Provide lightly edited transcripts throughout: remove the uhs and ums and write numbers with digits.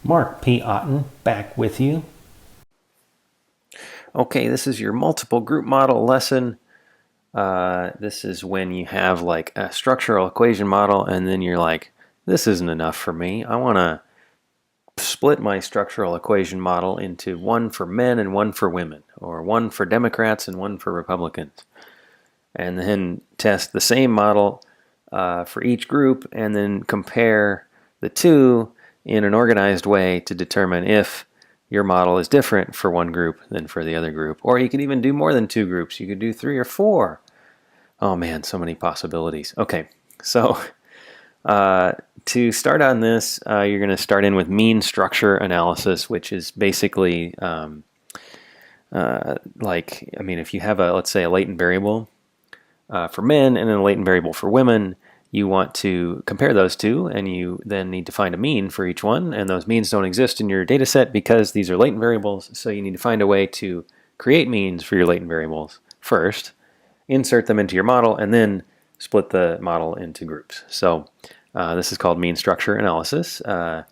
Mark P. Otten back with you. Okay, this is your multiple group model lesson. This is when you have like a structural equation model and then you're like, this isn't enough for me. I want to split my structural equation model into one for men and one for women, or one for Democrats and one for Republicans. And then test the same model for each group and then compare the two in an organized way to determine if your model is different for one group than for the other group. Or you could even do more than two groups. You could do 3 or 4. Oh man, so many possibilities. Okay, so to start on this, you're going to start in with mean structure analysis, which is basically if you have let's say a latent variable for men and then a latent variable for women, you want to compare those two, and you then need to find a mean for each one, and those means don't exist in your data set because these are latent variables, so you need to find a way to create means for your latent variables first, insert them into your model, and then split the model into groups. So this is called mean structure analysis, and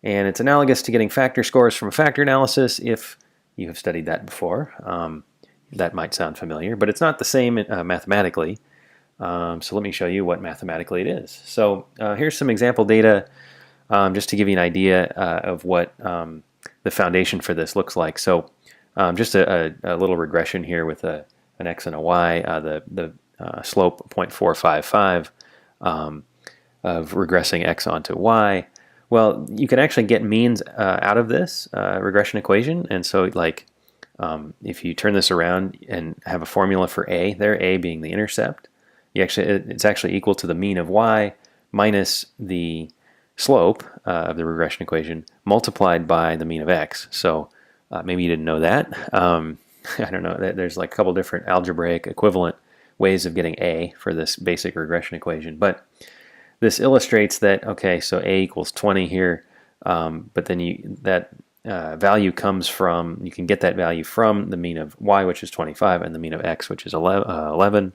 it's analogous to getting factor scores from a factor analysis if you have studied that before. That might sound familiar, but it's not the same mathematically. So let me show you what mathematically it is. So here's some example data just to give you an idea of what the foundation for this looks like. So just a little regression here with an x and a y, the slope 0.455 of regressing x onto y. Well, you can actually get means out of this regression equation, and so like if you turn this around and have a formula for a, there a being the intercept, it's actually equal to the mean of y minus the slope of the regression equation multiplied by the mean of x. So maybe you didn't know that. I don't know. There's like a couple different algebraic equivalent ways of getting a for this basic regression equation. But this illustrates that, okay, so a equals 20 here, but then that value comes from, you can get that value from the mean of y, which is 25, and the mean of x, which is 11.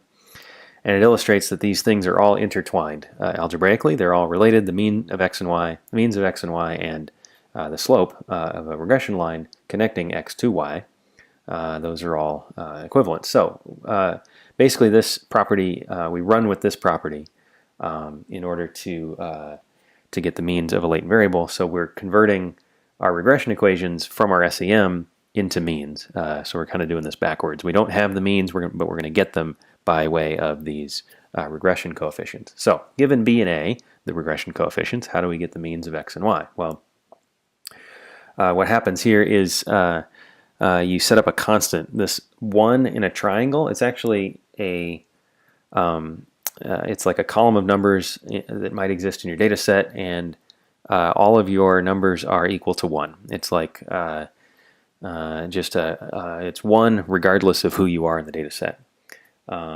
And it illustrates that these things are all intertwined algebraically. They're all related. The mean of x and y, the means of x and y, and the slope of a regression line connecting x to y, those are all equivalent. So basically this property, we run with this property in order to get the means of a latent variable. So we're converting our regression equations from our SEM into means. So we're kind of doing this backwards. We don't have the means, but we're going to get them by way of these regression coefficients. So given b and a, the regression coefficients, how do we get the means of x and y? Well, what happens here is you set up a constant. This 1 in a triangle, it's actually it's like a column of numbers that might exist in your data set, and all of your numbers are equal to 1. It's like it's 1 regardless of who you are in the data set.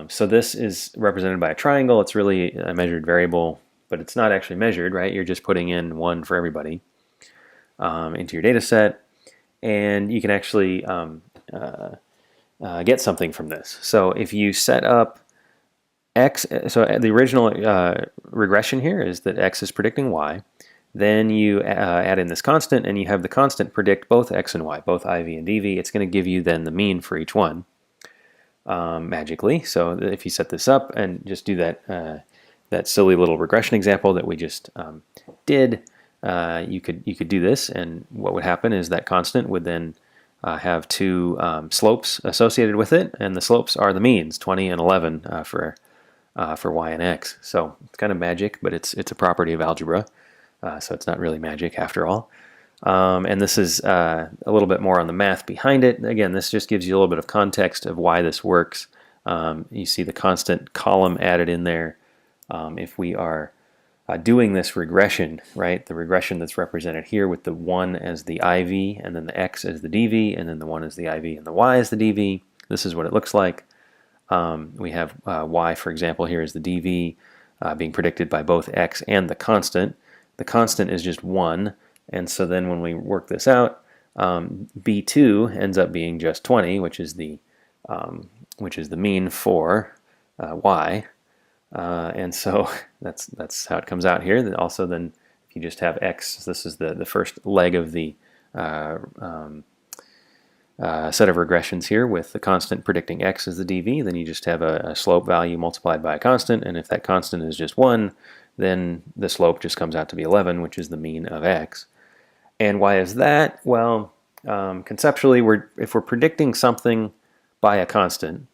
So this is represented by a triangle. It's really a measured variable, but it's not actually measured, right? You're just putting in 1 for everybody into your data set, and you can actually get something from this. So if you set up x, so the original regression here is that x is predicting y. Then you add in this constant, and you have the constant predict both x and y, both iv and dv. It's going to give you then the mean for each one magically. So if you set this up and just do that silly little regression example that we just did, you could do this, and what would happen is that constant would then have two slopes associated with it, and the slopes are the means, 20 and 11 for y and x. So it's kind of magic, but it's a property of algebra, so it's not really magic after all. And this is a little bit more on the math behind it. Again, this just gives you a little bit of context of why this works. You see the constant column added in there. If we are doing this regression, right, the regression that's represented here with the 1 as the IV, and then the x as the dv, and then the 1 as the IV, and the y as the dv, this is what it looks like. We have y, for example, here is the dv being predicted by both x and the constant. The constant is just 1, and so then when we work this out, b2 ends up being just 20, which is the mean for y. And so that's how it comes out here. Also, then if If you just have x, this is the first leg of the set of regressions here with the constant predicting x as the dv, then you just have a slope value multiplied by a constant, and if that constant is just 1, then the slope just comes out to be 11, which is the mean of x. And why is that? Well, conceptually, if we're predicting something by a constant,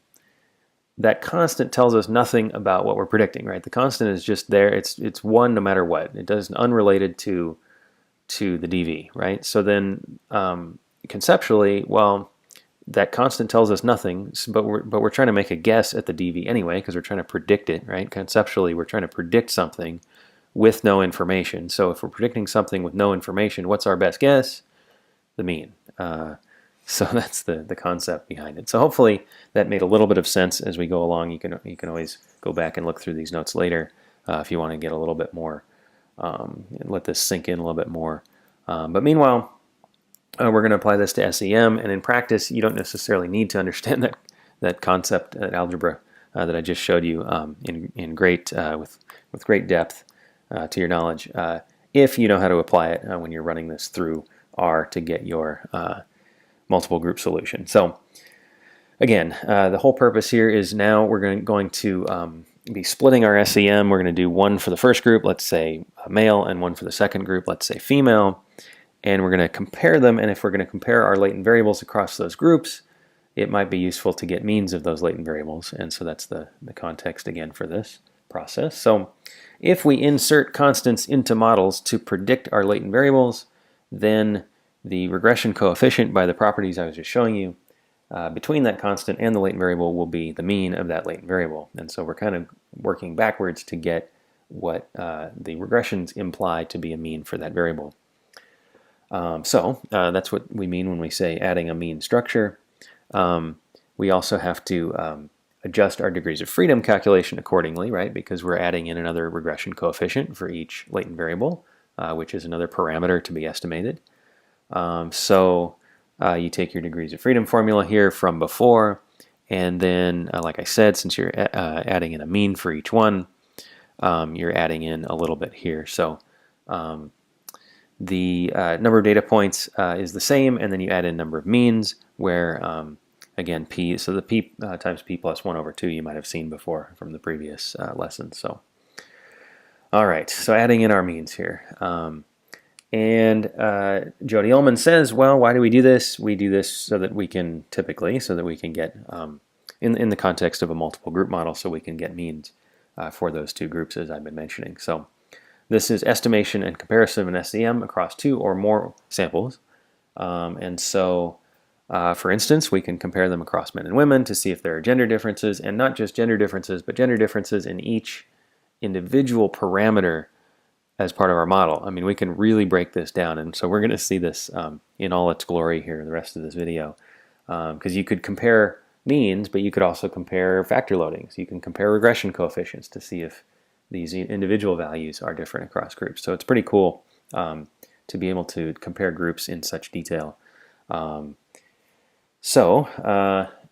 that constant tells us nothing about what we're predicting, right? The constant is just there. It's 1 no matter what. It doesn't unrelated to the dv, right? So then conceptually, well, that constant tells us nothing, but we're trying to make a guess at the dv anyway because we're trying to predict it, right? Conceptually, we're trying to predict something with no information. So if we're predicting something with no information, what's our best guess? The mean. So that's the concept behind it. So hopefully that made a little bit of sense as we go along. You can always go back and look through these notes later if you want to get a little bit more, let this sink in a little bit more. But meanwhile, we're going to apply this to SEM, and in practice, you don't necessarily need to understand that concept, that algebra that I just showed you in great with great depth to your knowledge, if you know how to apply it when you're running this through R to get your multiple group solution. So again, the whole purpose here is now we're going to be splitting our SEM. We're going to do one for the first group, let's say male, and one for the second group, let's say female. And we're going to compare them, and if we're going to compare our latent variables across those groups, it might be useful to get means of those latent variables, and so that's the context again for this process. So if we insert constants into models to predict our latent variables, then the regression coefficient by the properties I was just showing you between that constant and the latent variable will be the mean of that latent variable. And so we're kind of working backwards to get what the regressions imply to be a mean for that variable. So that's what we mean when we say adding a mean structure. We also have to adjust our degrees of freedom calculation accordingly, right? Because we're adding in another regression coefficient for each latent variable, which is another parameter to be estimated. So you take your degrees of freedom formula here from before, and then, like I said, since you're adding in a mean for each one, you're adding in a little bit here. So the number of data points is the same, and then you add in number of means, where again p, so the p times p plus 1 over 2 you might have seen before from the previous lesson. So all right, so adding in our means here, and Jody Ullman says, well, why do we do this? We do this so that we can typically get in the context of a multiple group model, so we can get means for those two groups as I've been mentioning. So this is estimation and comparison of an SEM across 2 or more samples. And so, for instance, we can compare them across men and women to see if there are gender differences, and not just gender differences, but gender differences in each individual parameter as part of our model. I mean, we can really break this down, and so we're going to see this in all its glory here in the rest of this video. Because you could compare means, but you could also compare factor loadings. You can compare regression coefficients to see if these individual values are different across groups. So it's pretty cool to be able to compare groups in such detail. So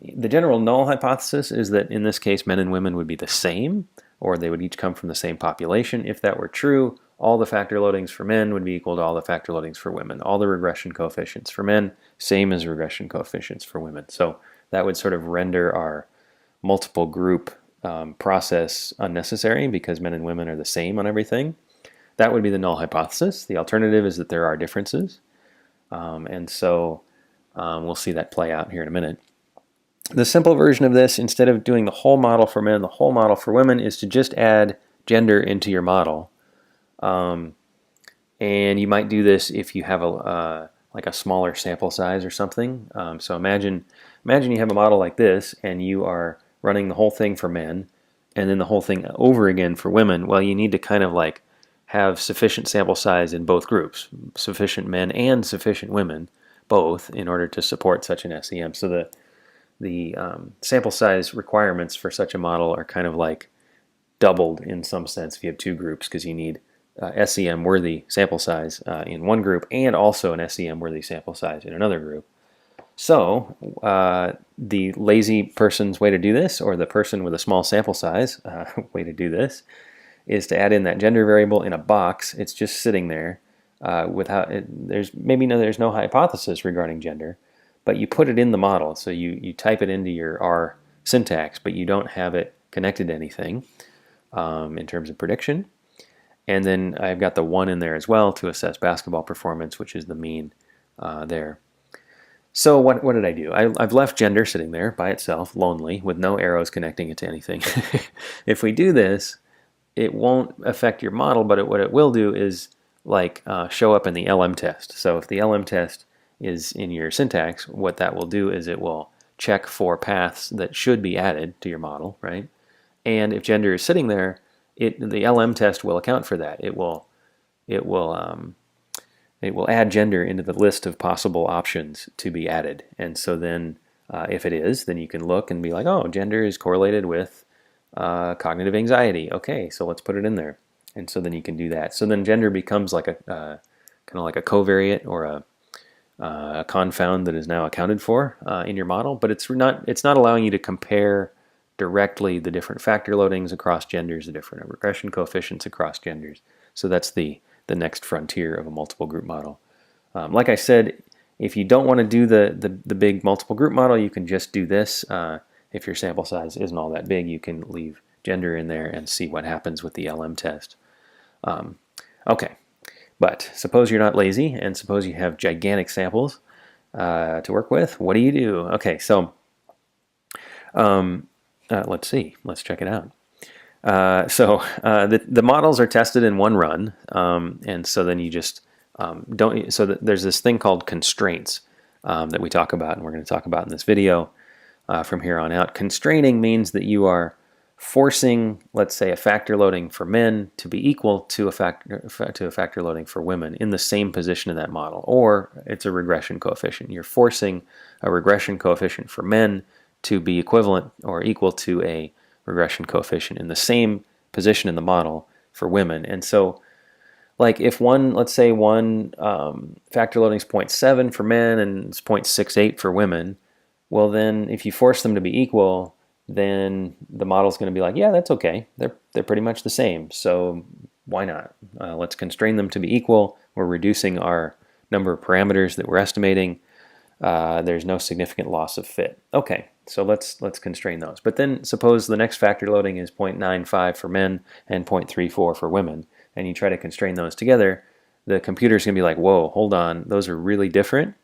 the general null hypothesis is that in this case men and women would be the same, or they would each come from the same population. If that were true, all the factor loadings for men would be equal to all the factor loadings for women. All the regression coefficients for men, same as regression coefficients for women. So that would sort of render our multiple group process unnecessary because men and women are the same on everything. That would be the null hypothesis. The alternative is that there are differences. And so we'll see that play out here in a minute. The simple version of this, instead of doing the whole model for men, the whole model for women, is to just add gender into your model. And you might do this if you have like a smaller sample size or something. So imagine you have a model like this, and you are running the whole thing for men, and then the whole thing over again for women. Well, you need to kind of like have sufficient sample size in both groups, sufficient men and sufficient women, both, in order to support such an SEM. So the sample size requirements for such a model are kind of like doubled in some sense if you have two groups, because you need SEM-worthy sample size in one group and also an SEM-worthy sample size in another group. So the lazy person's way to do this, or the person with a small sample size way to do this, is to add in that gender variable in a box. It's just sitting there without there's no hypothesis regarding gender, but you put it in the model. So you type it into your R syntax, but you don't have it connected to anything in terms of prediction. And then I've got the 1 in there as well to assess basketball performance, which is the mean there. So what did I do? I've left gender sitting there by itself, lonely, with no arrows connecting it to anything. If we do this, it won't affect your model, but what it will do is show up in the LM test. So if the LM test is in your syntax, what that will do is it will check for paths that should be added to your model, right? And if gender is sitting there, the LM test will account for that. It will add gender into the list of possible options to be added. And so then if it is, then you can look and be like, oh, gender is correlated with cognitive anxiety. Okay, so let's put it in there. And so then you can do that. So then gender becomes like a kind of like a covariate or a confound that is now accounted for in your model, but it's not allowing you to compare directly the different factor loadings across genders, the different regression coefficients across genders. So that's the next frontier of a multiple group model. Like I said, if you don't want to do the big multiple group model, you can just do this. If your sample size isn't all that big, you can leave gender in there and see what happens with the LM test. Okay, but suppose you're not lazy and suppose you have gigantic samples to work with. What do you do? Okay, so let's see. Let's check it out. The models are tested in one run, and so then you just don't. So there's this thing called constraints that we talk about, and we're going to talk about in this video from here on out. Constraining means that you are forcing, let's say, a factor loading for men to be equal to a factor loading for women in the same position in that model, or it's a regression coefficient. You're forcing a regression coefficient for men to be equivalent or equal to a regression coefficient in the same position in the model for women. And so like if let's say one factor loading is 0.7 for men and it's 0.68 for women, well then if you force them to be equal, then the model's going to be like, yeah, that's okay. They're pretty much the same. So why not? Let's constrain them to be equal. We're reducing our number of parameters that we're estimating. There's no significant loss of fit. Okay, so let's constrain those. But then suppose the next factor loading is 0.95 for men and 0.34 for women, and you try to constrain those together, the computer's going to be like, whoa, hold on, those are really different.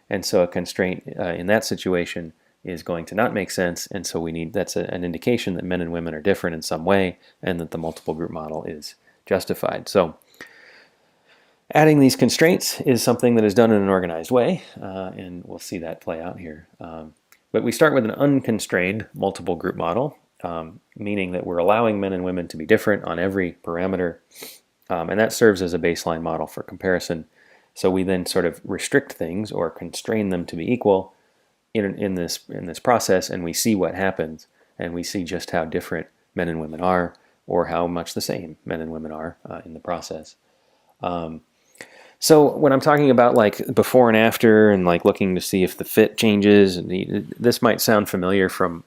And so a constraint in that situation is going to not make sense, and so that's an indication that men and women are different in some way and that the multiple group model is justified. So adding these constraints is something that is done in an organized way, and we'll see that play out here. But we start with an unconstrained multiple group model, meaning that we're allowing men and women to be different on every parameter, and that serves as a baseline model for comparison. So we then sort of restrict things or constrain them to be equal in this process, and we see what happens, and we see just how different men and women are, or how much the same men and women are in the process. So when I'm talking about like before and after and like looking to see if the fit changes, this might sound familiar from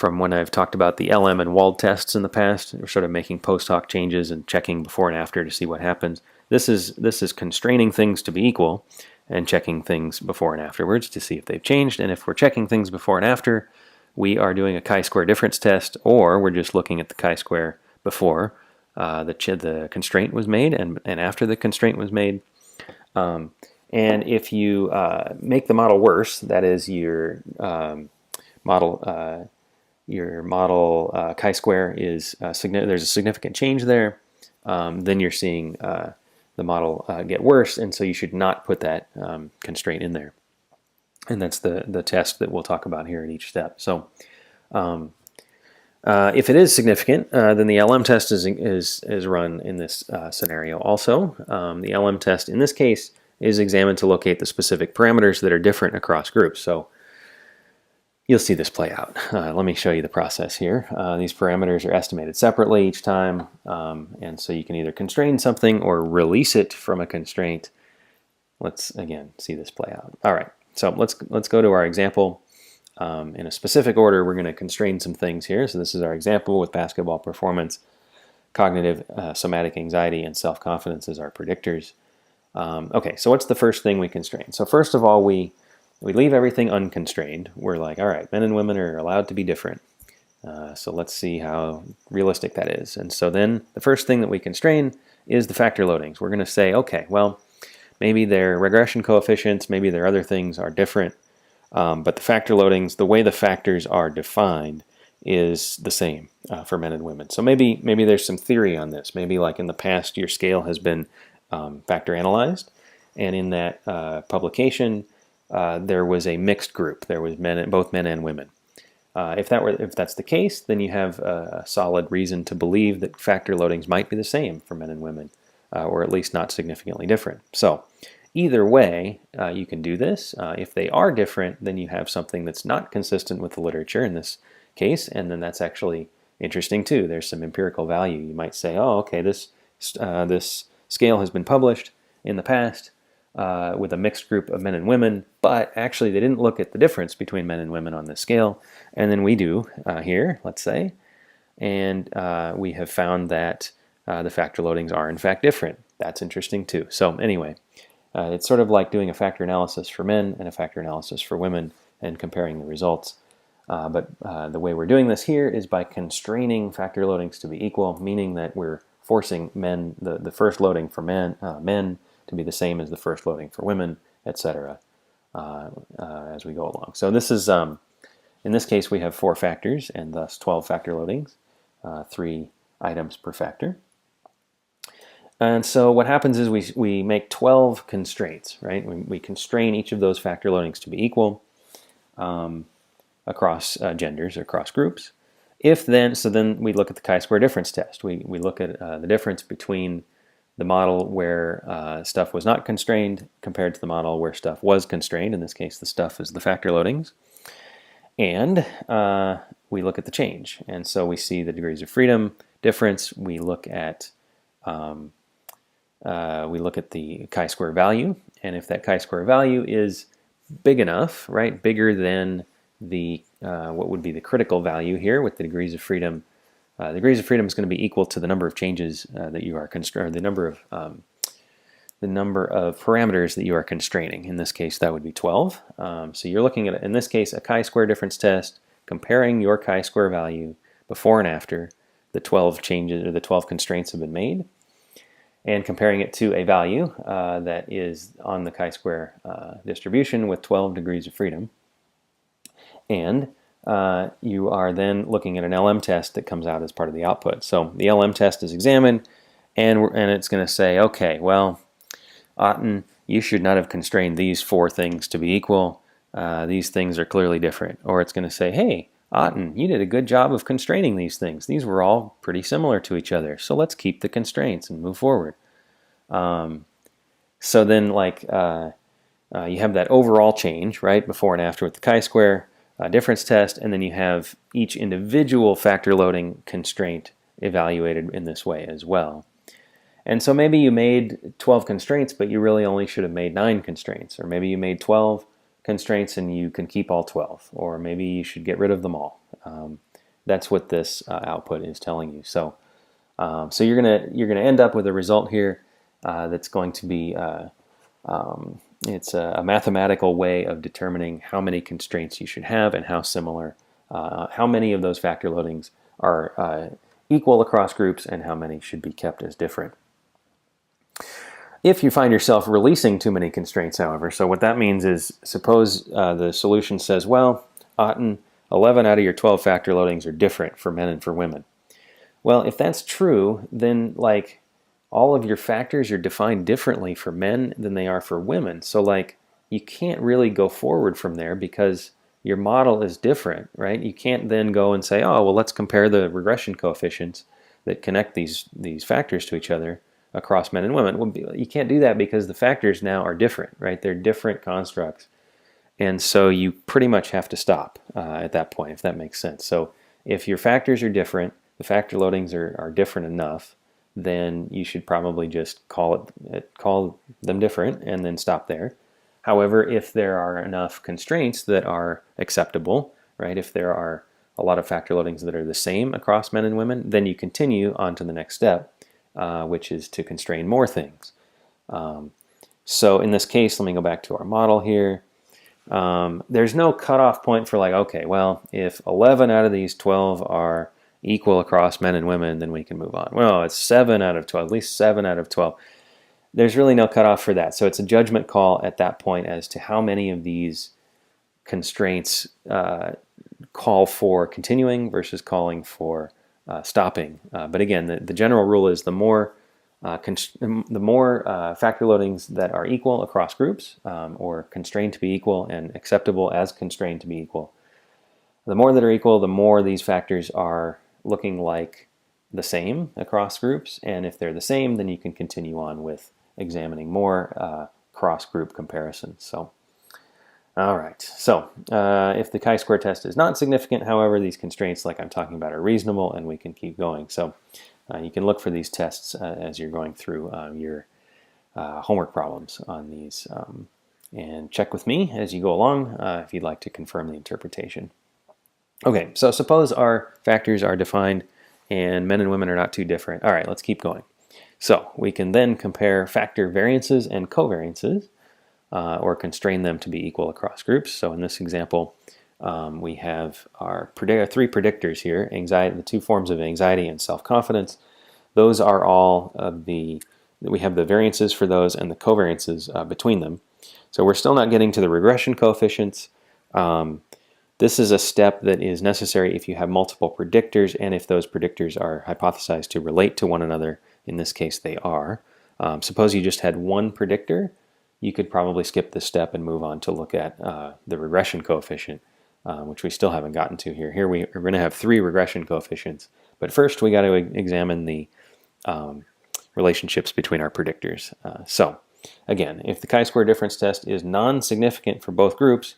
when I've talked about the LM and WALD tests in the past. We're sort of making post hoc changes and checking before and after to see what happens. This is constraining things to be equal and checking things before and afterwards to see if they've changed. And if we're checking things before and after, we are doing a chi-square difference test, or we're just looking at the chi-square before the constraint was made and after the constraint was made. And if you make the model worse, that is your model chi-square is there's a significant change there, then you're seeing the model get worse, and so you should not put that constraint in there. And that's the test that we'll talk about here at each step. So if it is significant, then the LM test is run in this scenario also. The LM test in this case is examined to locate the specific parameters that are different across groups. So you'll see this play out. Let me show you the process here. These parameters are estimated separately each time, and so you can either constrain something or release it from a constraint. Let's again see this play out. All right, so let's go to our example. In a specific order, we're going to constrain some things here. So this is our example with basketball performance. cognitive, somatic anxiety, and self-confidence as our predictors. Okay, so what's the first thing we constrain? So first of all, we leave everything unconstrained. We're like, all right, men and women are allowed to be different. So let's see how realistic that is. And so then the first thing that we constrain is the factor loadings. We're going to say, okay, well, maybe their regression coefficients, maybe their other things are different, but the factor loadings, the way the factors are defined, is the same for men and women. So maybe there's some theory on this. Maybe like in the past, your scale has been factor analyzed, and in that publication, there was a mixed group. There was both men and women. If that's the case, then you have a solid reason to believe that factor loadings might be the same for men and women, or at least not significantly different. So either way, you can do this. If they are different, then you have something that's not consistent with the literature in this case, and then that's actually interesting too. There's some empirical value. You might say, oh, okay, this scale has been published in the past with a mixed group of men and women, but actually they didn't look at the difference between men and women on this scale, and then we do here, let's say, and we have found that the factor loadings are in fact different. That's interesting too. So anyway, it's sort of like doing a factor analysis for men and a factor analysis for women and comparing the results. But the way we're doing this here is by constraining factor loadings to be equal, meaning that we're forcing men, the first loading for men to be the same as the first loading for women, etc. As we go along. So this is, in this case, we have 4 factors and thus 12 factor loadings, 3 items per factor. And so what happens is we make 12 constraints, right? We constrain each of those factor loadings to be equal across genders, across groups. So then we look at the chi-square difference test. We look at the difference between the model where stuff was not constrained compared to the model where stuff was constrained. In this case, the stuff is the factor loadings. And we look at the change. And so we see the degrees of freedom difference. We look at the chi-square value. And if that chi-square value is big enough, right, bigger than the what would be the critical value here with the degrees of freedom. The degrees of freedom is going to be equal to the number of changes that you are constraining, the number of parameters that you are constraining. In this case, that would be 12. So you're looking at, in this case, a chi-square difference test, comparing your chi-square value before and after the 12 changes or the 12 constraints have been made, and comparing it to a value that is on the chi-square distribution with 12 degrees of freedom. And you are then looking at an LM test that comes out as part of the output. So the LM test is examined, and it's going to say, okay, well, Otten, you should not have constrained these 4 things to be equal. These things are clearly different. Or it's going to say, hey, Otten, you did a good job of constraining these things. These were all pretty similar to each other. So let's keep the constraints and move forward. So then, like, you have that overall change, right, before and after with the chi-square difference test, and then you have each individual factor loading constraint evaluated in this way as well. And so maybe you made 12 constraints, but you really only should have made 9 constraints. Or maybe you made 12 constraints and you can keep all 12. Or maybe you should get rid of them all. That's what this output is telling you. So you're gonna end up with a result here that's going to be it's a mathematical way of determining how many constraints you should have and how similar, how many of those factor loadings are equal across groups and how many should be kept as different. If you find yourself releasing too many constraints, however, so what that means is, suppose the solution says, well, Otten, 11 out of your 12 factor loadings are different for men and for women. Well, if that's true, then like all of your factors are defined differently for men than they are for women. So like you can't really go forward from there because your model is different, right? You can't then go and say, oh, well, let's compare the regression coefficients that connect these factors to each other across men and women. Well, you can't do that because the factors now are different, right? They're different constructs. And so you pretty much have to stop at that point, if that makes sense. So if your factors are different, the factor loadings are different enough, then you should probably just call them different and then stop there. However, if there are enough constraints that are acceptable, right? If there are a lot of factor loadings that are the same across men and women, then you continue on to the next step, which is to constrain more things. So in this case, let me go back to our model here. There's no cutoff point for like, okay, well, if 11 out of these 12 are equal across men and women, then we can move on. Well, it's 7 out of 12, at least 7 out of 12. There's really no cutoff for that. So it's a judgment call at that point as to how many of these constraints call for continuing versus calling for stopping. But again, the general rule is the more factor loadings that are equal across groups or constrained to be equal and acceptable as constrained to be equal, the more that are equal, the more these factors are looking like the same across groups. And if they're the same, then you can continue on with examining more cross-group comparisons. So, all right. So if the chi-square test is not significant, however, these constraints like I'm talking about are reasonable and we can keep going. So you can look for these tests as you're going through your homework problems on these. And check with me as you go along if you'd like to confirm the interpretation. Okay, so suppose our factors are defined and men and women are not too different. All right, let's keep going. So we can then compare factor variances and covariances or constrain them to be equal across groups. So in this example, we have our three predictors here, anxiety, the two forms of anxiety and self-confidence. Those are all of we have the variances for those and the covariances between them. So we're still not getting to the regression coefficients. This is a step that is necessary if you have multiple predictors and if those predictors are hypothesized to relate to one another. In this case, they are. Suppose you just had one predictor, you could probably skip this step and move on to look at the regression coefficient, which we still haven't gotten to here. Here we are going to have three regression coefficients, but first we got to examine the relationships between our predictors. So again, if the chi-square difference test is non-significant for both groups,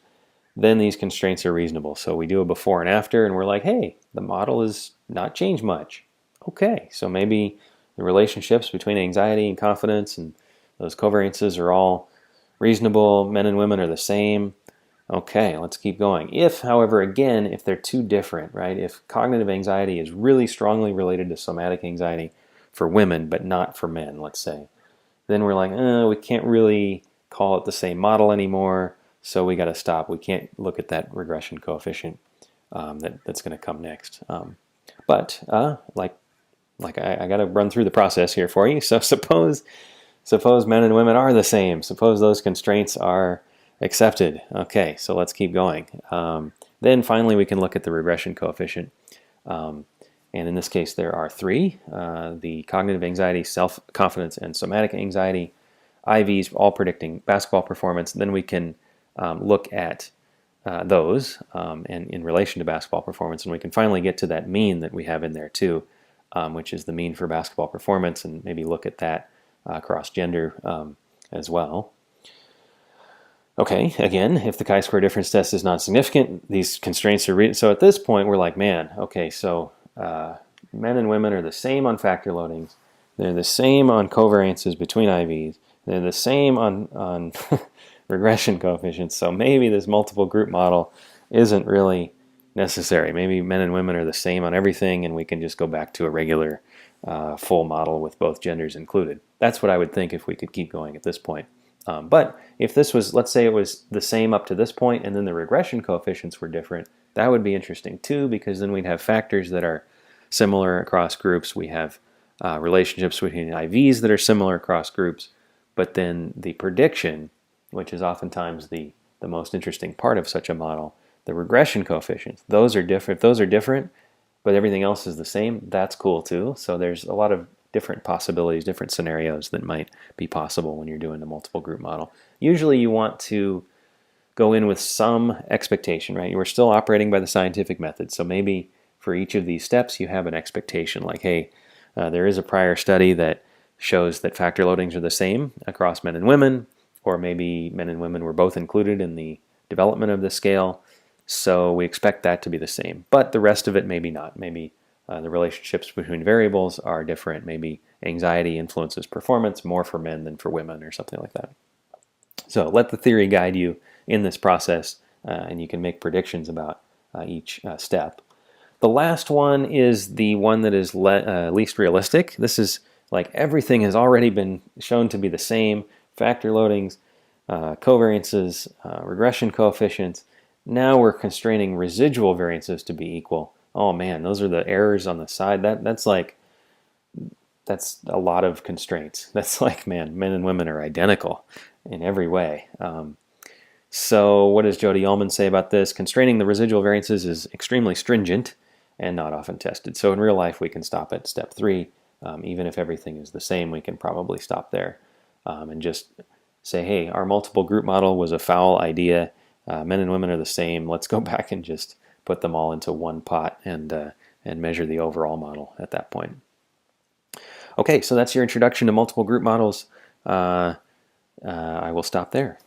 then these constraints are reasonable. So we do a before and after, and we're like, hey, the model has not changed much. Okay, so maybe the relationships between anxiety and confidence and those covariances are all reasonable. Men and women are the same. Okay, let's keep going. If, however, again, if they're too different, right? If cognitive anxiety is really strongly related to somatic anxiety for women, but not for men, let's say, then we're like, we can't really call it the same model anymore. So we got to stop. We can't look at that regression coefficient that's going to come next. But I got to run through the process here for you. So suppose men and women are the same. Suppose those constraints are accepted. Okay, so let's keep going. Then finally we can look at the regression coefficient. And in this case there are three. The cognitive anxiety, self-confidence, and somatic anxiety. IVs all predicting basketball performance. Then we can look at those and in relation to basketball performance, and we can finally get to that mean that we have in there too, which is the mean for basketball performance, and maybe look at that across gender as well. Okay, again, if the chi-square difference test is not significant, these constraints are so at this point we're like, man, okay, so men and women are the same on factor loadings, they're the same on covariances between IVs, they're the same on regression coefficients, so maybe this multiple group model isn't really necessary. Maybe men and women are the same on everything and we can just go back to a regular full model with both genders included. That's what I would think if we could keep going at this point. But if this was, let's say it was the same up to this point and then the regression coefficients were different, that would be interesting too, because then we'd have factors that are similar across groups. We have relationships between IVs that are similar across groups, but then the prediction, which is oftentimes the most interesting part of such a model, the regression coefficients, those are different. If those are different, but everything else is the same, that's cool too. So there's a lot of different possibilities, different scenarios that might be possible when you're doing a multiple group model. Usually you want to go in with some expectation, right? We're still operating by the scientific method, so maybe for each of these steps you have an expectation like, hey, there is a prior study that shows that factor loadings are the same across men and women, or maybe men and women were both included in the development of the scale, so we expect that to be the same. But the rest of it maybe not. Maybe the relationships between variables are different. Maybe anxiety influences performance more for men than for women or something like that. So let the theory guide you in this process, and you can make predictions about each step. The last one is the one that is least realistic. This is like everything has already been shown to be the same. Factor loadings, covariances, regression coefficients. Now we're constraining residual variances to be equal. Oh man, those are the errors on the side. That's a lot of constraints. That's like, man, men and women are identical in every way. So what does Jody Ullman say about this? Constraining the residual variances is extremely stringent and not often tested. So in real life, we can stop at step 3. Even if everything is the same, we can probably stop there and just say, hey, our multiple group model was a foul idea. Men and women are the same. Let's go back and just put them all into one pot and measure the overall model at that point. Okay, so that's your introduction to multiple group models. I will stop there.